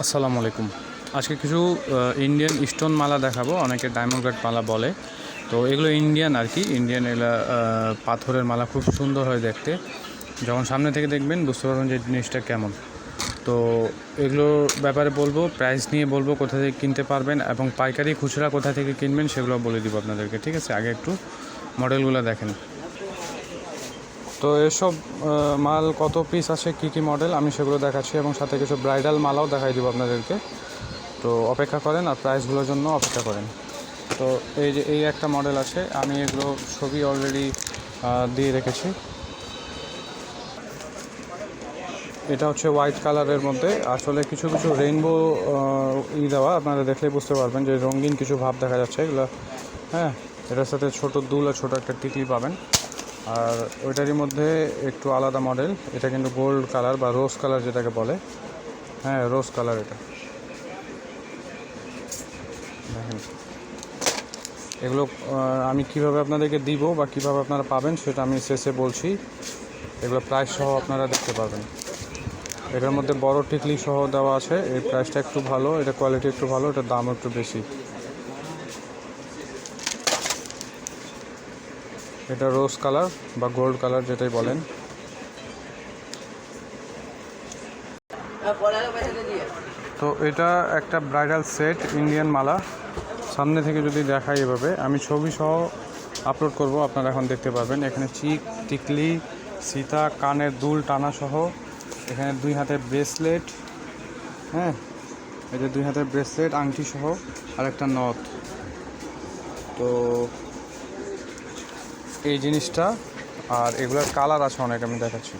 আসসালামু আলাইকুম। আজকে কিছু ইন্ডিয়ান স্টোন মালা দেখাবো, অনেকে ডায়মন্ড কাট মালা বলে। তো এগুলো ইন্ডিয়ান আর কি, ইন্ডিয়ান এগুলো পাথরের মালা, খুব সুন্দর হয় দেখতে। যখন সামনে থেকে দেখবেন বুঝতে পারবেন যে জিনিসটা কেমন। তো এগুলোর ব্যাপারে বলবো, প্রাইস নিয়ে বলবো, কোথা থেকে কিনতে পারবেন এবং পাইকারি খুচরা কোথা থেকে কিনবেন সেগুলো বলে দিব আপনাদেরকে, ঠিক আছে? আগে একটু মডেলগুলো দেখেন। তো এসব মাল কত পিস আছে, কী কী মডেল, আমি সেগুলো দেখাচ্ছি এবং সাথে কিছু ব্রাইডাল মালাও দেখাই দিব আপনাদেরকে। তো অপেক্ষা করেন আর প্রাইসগুলোর জন্য অপেক্ষা করেন। তো এই যে এই একটা মডেল আছে, আমি এগুলো ছবি অলরেডি দিয়ে রেখেছি। এটা হচ্ছে হোয়াইট কালারের মধ্যে, আসলে কিছু কিছু রেইনবো দেওয়া, আপনারা দেখলেই বুঝতে পারবেন যে রঙিন কিছু ভাব দেখা যাচ্ছে এগুলো। হ্যাঁ, এটার সাথে ছোটো দুল আর ছোটো একটা টিকলি পাবেন। আর ওইটারই মধ্যে একটু আলাদা মডেল, এটা কিন্তু গোল্ড কালার বা রোজ কালার যেটাকে বলে। হ্যাঁ, রোজ কালার। এটা দেখেন, এগুলো আমি কিভাবে আপনাদেরকে দিব বা কিভাবে আপনারা পাবেন সেটা আমি শেষে বলছি। এগুলো প্রাইস সহ আপনারা দেখতে পাবেন। এটার মধ্যে বড় টিকলি সহ দেওয়া আছে, এই প্রাইসটা একটু ভালো, এটা কোয়ালিটি একটু ভালো, এটার দাম একটু বেশি। এটা রোজ কালার বা গোল্ড কালার যেটাই বলেন। তো এটা একটা ব্রাইডাল সেট ইন্ডিয়ান মালা। সামনে থেকে যদি দেখাই এভাবে, আমি ছবি সহ আপলোড করব, আপনারা এখন দেখতে পাবেন। এখানে চিক, টিকলি, সীতা, কানের দুল টানা সহ, এখানে 2 হাতের ব্রেসলেট। হ্যাঁ, এই যে 2 হাতের ব্রেসলেট, আংটি সহ আর একটা নথ। তো এই জিনিসটা, আর এগুলোর কালার আছে অনেক, আমি দেখাচ্ছি।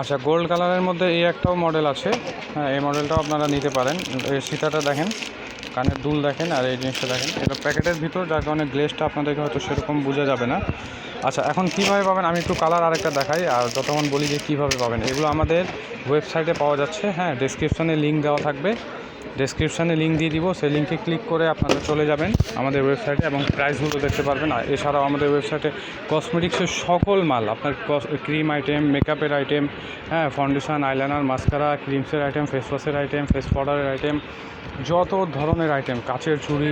আচ্ছা, গোল্ড কালারের মধ্যে এই একটাও মডেল আছে। হ্যাঁ, এই মডেলটাও আপনারা নিতে পারেন। এই সীতাটা দেখেন, কানের দুল দেখেন, আর এই জিনিসটা দেখেন। এটা প্যাকেটের ভিতর, যার কারণে গ্লেসটা আপনাদেরকে হয়তো সেরকম বোঝা যাবে না। আচ্ছা, এখন কীভাবে পাবেন আমি একটু কালার আরেকটা দেখাই, আর যতক্ষণ বলি যে কীভাবে পাবেন। এগুলো আমাদের ওয়েবসাইটে পাওয়া যাচ্ছে। হ্যাঁ, ডেসক্রিপশানে লিঙ্ক দেওয়া থাকবে, ডেসক্রিপশানে লিঙ্ক দিয়ে দিব, সেই লিঙ্কে ক্লিক করে আপনারা চলে যাবেন আমাদের ওয়েবসাইটে এবং প্রাইসগুলো দেখতে পারবেন। আর এছাড়াও আমাদের ওয়েবসাইটে কসমেটিক্সের সকল মাল, আপনার ক্রিম আইটেম, মেকআপের আইটেম, হ্যাঁ, ফাউন্ডেশন, আইলাইনার, মাস্কারা, ক্রিমসের আইটেম, ফেস ওয়াশের আইটেম, ফেস পাউডারের আইটেম, যত ধরনের আইটেম, কাচের চুড়ি,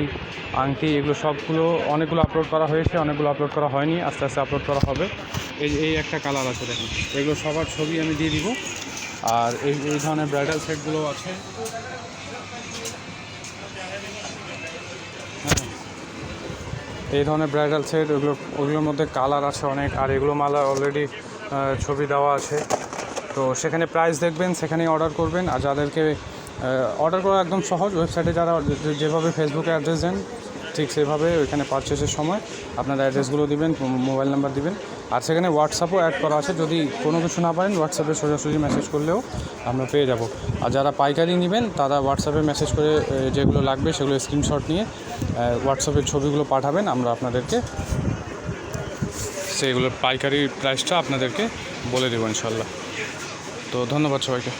আংটি, এগুলো সবগুলো অনেকগুলো আপলোড করা হয়েছে, অনেকগুলো আপলোড করা হয়নি, আস্তে আস্তে আপলোড করা হবে। এই একটা কালার আছে দেখুন, এগুলো সবার ছবি আমি দিয়ে দিব। আর এই ধরনের ব্রাইডাল সেটগুলো আছে। হ্যাঁ, এই ধরনের ব্রাইডাল সেট, ওগুলোর মধ্যে কালার আছে অনেক। আর এগুলো মালা অলরেডি ছবি দেওয়া আছে। তো সেখানে প্রাইস দেখবেন, সেখানেই অর্ডার করবেন। আর যাদেরকে অর্ডার করা একদম সহজ, ওয়েবসাইটে যারা যেভাবে ফেসবুকে অ্যাড্রেস দেন ঠিক সেভাবে ওইখানে পারচেসের সময় আপনার অ্যাড্রেসগুলো দিবেন, মোবাইল নাম্বার দিবেন। আর সেখানে হোয়াটসঅ্যাপও অ্যাড করা আছে, যদি কোনো কিছু না পারেন হোয়াটসঅ্যাপে সোজাসুজি মেসেজ করলেও আমরা পেয়ে যাব। আর যারা পাইকারি নেবেন তারা হোয়াটসঅ্যাপে মেসেজ করে যেগুলো লাগবে সেগুলো স্ক্রিনশট নিয়ে হোয়াটসঅ্যাপের ছবিগুলো পাঠাবেন, আমরা আপনাদেরকে সেগুলোর পাইকারি প্রাইসটা আপনাদেরকে বলে দেবো ইনশাল্লাহ। তো ধন্যবাদ সবাইকে।